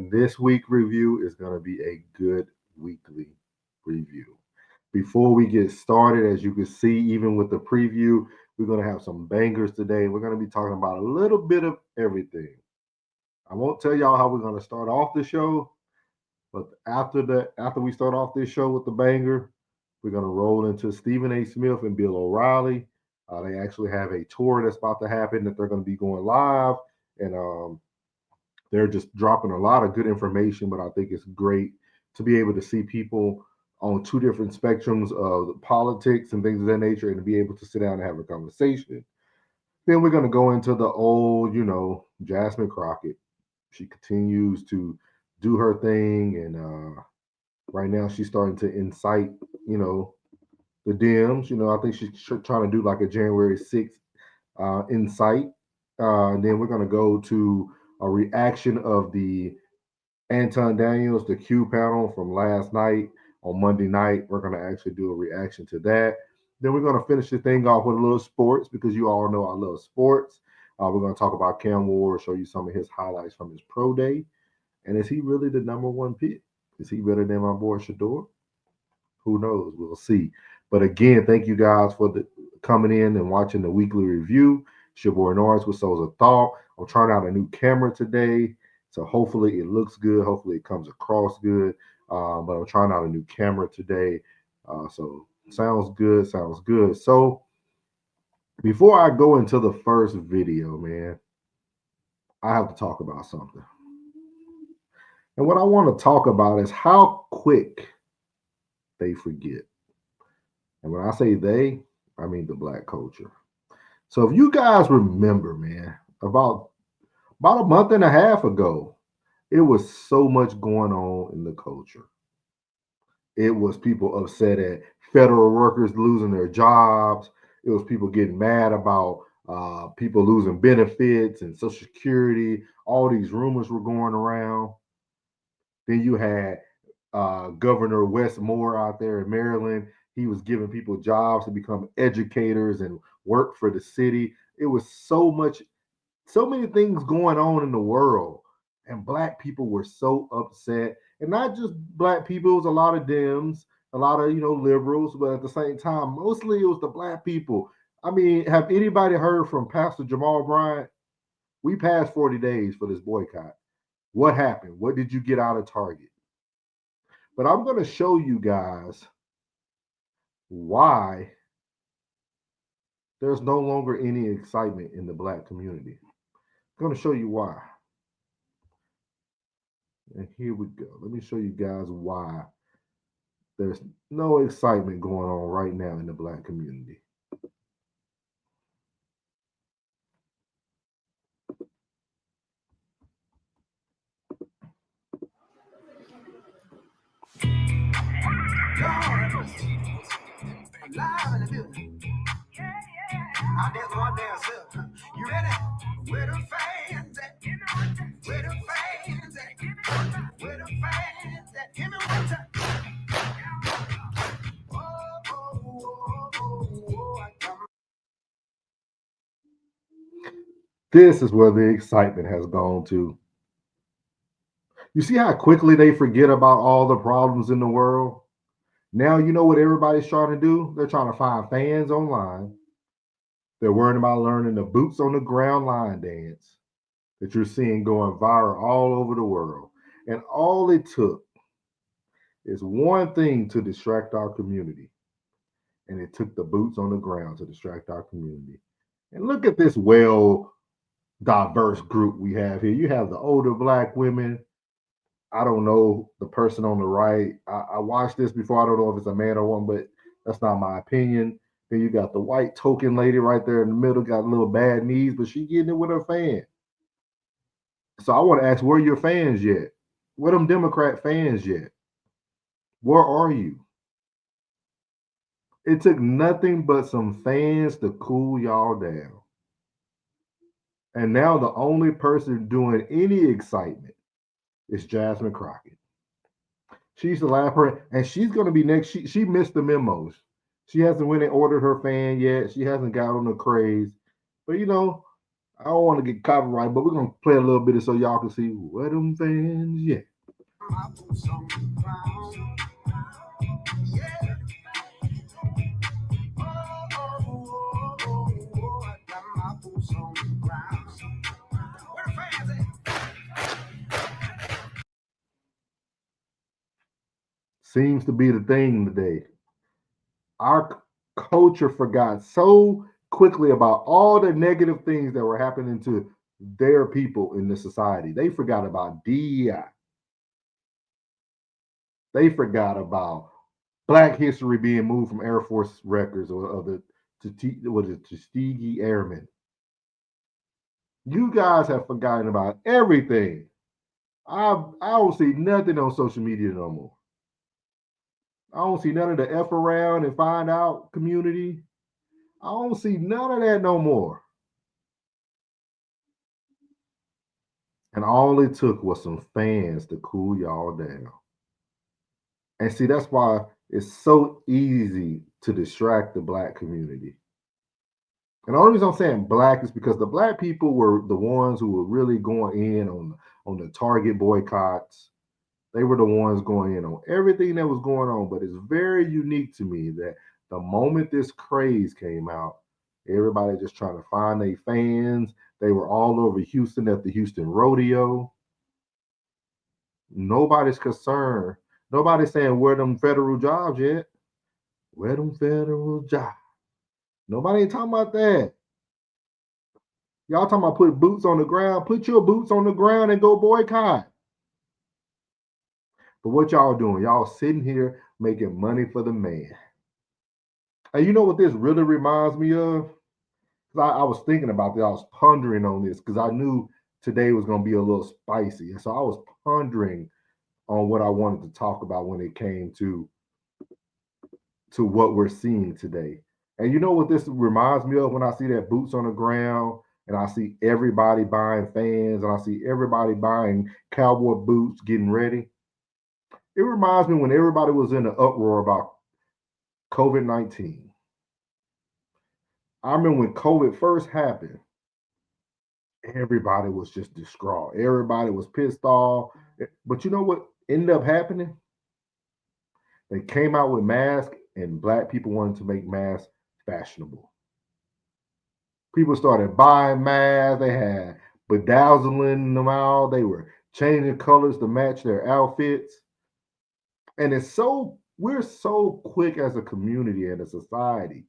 And this week review is going to be a good weekly review. Before we get started, as you can see, even with the preview, we're going to have some bangers today. We're going to be talking about a little bit of everything. I won't tell y'all how we're going to start off the show, but after we start off this show with the banger, we're going to roll into Stephen A. Smith and Bill O'Reilly. They actually have a tour that's about to happen that they're going to be going live, and they're just dropping a lot of good information. But I think it's great to be able to see people on two different spectrums of politics and things of that nature, and to be able to sit down and have a conversation. Then we're going to go into the old, Jasmine Crockett. She continues to do her thing, and right now she's starting to incite, the Dems. I think she's trying to do like a January 6th incite. And then we're going to go to a reaction of the Anton Daniels, the Q panel from last night on Monday night. We're going to actually do a reaction to that. Then we're going to finish the thing off with a little sports because you all know I love sports. We're going to talk about Cam Ward, show you some of his highlights from his pro day. And is he really the number one pick? Is he better than my boy Shador? Who knows? We'll see. But again, thank you guys for coming in and watching the weekly review. It's your boy Norris with Souls of Thought. I'm trying out a new camera today, so hopefully it looks good. Hopefully it comes across good. But I'm trying out a new camera today. So sounds good. Sounds good. So before I go into the first video, man, I have to talk about something. And what I want to talk about is how quick they forget. And when I say they, I mean the black culture. So if you guys remember, man, about a month and a half ago, it was so much going on in the culture. It was people upset at federal workers losing their jobs. It was people getting mad about people losing benefits and Social Security. All these rumors were going around. Then you had Governor Wes Moore out there in Maryland. He was giving people jobs to become educators and work for the city. It was so many things going on in the world. And black people were so upset. And not just black people, it was a lot of Dems, a lot of, liberals, but at the same time, mostly it was the black people. I mean, have anybody heard from Pastor Jamal Bryant? We passed 40 days for this boycott. What happened? What did you get out of Target? But I'm going to show you guys why there's no longer any excitement in the black community. I'm going to show you why. And here we go. Let me show you guys why there's no excitement going on right now in the black community. Live in the building. I dance one dance up. You ready? Where the fans at? Where the fans at? Where the fans at? Give me one time. This is where the excitement has gone to. You see how quickly they forget about all the problems in the world? Now you know what everybody's trying to do? They're trying to find fans online. They're worrying about learning the boots on the ground line dance that you're seeing going viral all over the world. And all it took is one thing to distract our community. And it took the boots on the ground to distract our community. And look at this diverse group we have here. You have the older black women. I don't know the person on the right. I watched this before. I don't know if it's a man or woman, but that's not my opinion. Then you got the white token lady right there in the middle, got a little bad knees, but she getting it with her fan. So I want to ask, where are your fans yet? Where them Democrat fans yet? Where are you? It took nothing but some fans to cool y'all down. And now the only person doing any excitement is Jasmine Crockett. She's the last person, and she's going to be next. She missed the memos. She hasn't went and ordered her fan yet. She hasn't got on the craze. But, I don't want to get copyright, but we're gonna play a little bit of so y'all can see where them fans, yeah. My boots on the ground. Yeah. I got my boots on the ground. Where the fans at? Seems to be the thing today. Our culture forgot so quickly about all the negative things that were happening to their people in the society. They forgot about DEI. They forgot about Black history being moved from Air Force records or of the Tuskegee Airmen. You guys have forgotten about everything. I don't see nothing on social media no more. I don't see none of the F around and find out community. I don't see none of that no more. And all it took was some fans to cool y'all down. And see, that's why it's so easy to distract the Black community. And the only reason I'm saying Black is because the Black people were the ones who were really going in on the Target boycotts. They were the ones going in on everything that was going on. But it's very unique to me that the moment this craze came out, everybody just trying to find their fans. They were all over Houston at the Houston Rodeo. Nobody's concerned. Nobody's saying where them federal jobs yet. Where them federal jobs? Nobody ain't talking about that. Y'all talking about put boots on the ground. Put your boots on the ground and go boycott. But what y'all doing? Y'all sitting here making money for the man. And you know what this really reminds me of? I was thinking about this. I was pondering on this because I knew today was going to be a little spicy. And so I was pondering on what I wanted to talk about when it came to what we're seeing today. And you know what this reminds me of when I see that boots on the ground and I see everybody buying fans and I see everybody buying cowboy boots getting ready? It reminds me when everybody was in an uproar about COVID-19. I remember when COVID first happened, everybody was just distraught. Everybody was pissed off. But you know what ended up happening? They came out with masks, and Black people wanted to make masks fashionable. People started buying masks. They had bedazzling them out. They were changing colors to match their outfits. And we're so quick as a community and a society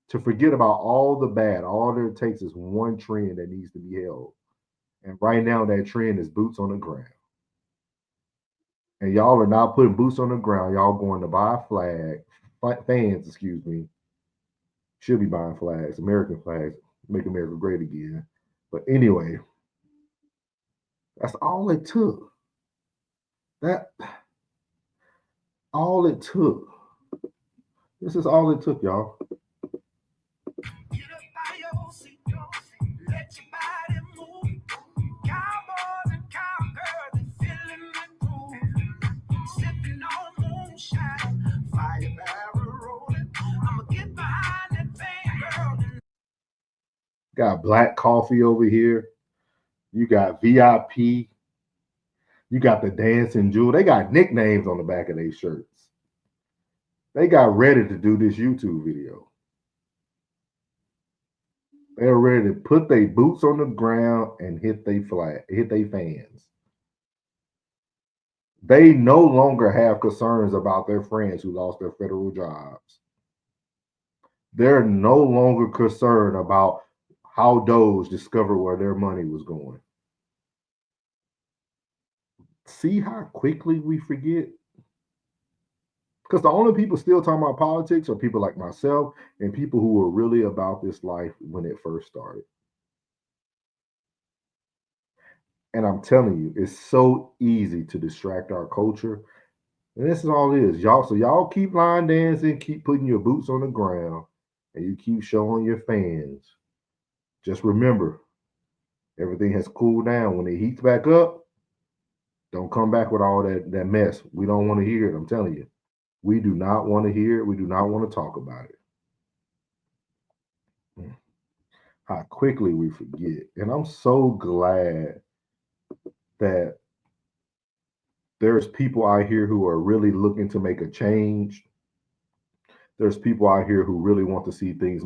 to forget about all the bad. All there takes is one trend that needs to be held. And right now, that trend is boots on the ground. And y'all are not putting boots on the ground. Y'all going to buy fans, excuse me, should be buying flags, American flags, make America great again. But anyway, that's all it took. That all it took. This is all it took, y'all. Get up by your seat, let your body move. Cowboys and cowgirls and feeling the groove. Sipping on moonshine, fire barrel rolling. I'ma get behind that fan girl. Got black coffee over here. You got VIP. You got the dancing jewel. They got nicknames on the back of their shirts. They got ready to do this YouTube video. They're ready to put their boots on the ground and hit their fans. They no longer have concerns about their friends who lost their federal jobs. They're no longer concerned about how Doge discovered where their money was going. See how quickly we forget? Because the only people still talking about politics are people like myself and people who were really about this life when it first started. And I'm telling you, it's so easy to distract our culture. And this is all it is. Y'all, so y'all keep line dancing, keep putting your boots on the ground, and you keep showing your fans. Just remember, everything has cooled down. When it heats back up, don't come back with all that mess. We don't want to hear it. I'm telling you. We do not want to hear it. We do not want to talk about it. how quickly we forget. And I'm so glad that there's people out here who are really looking to make a change. There's people out here who really want to see things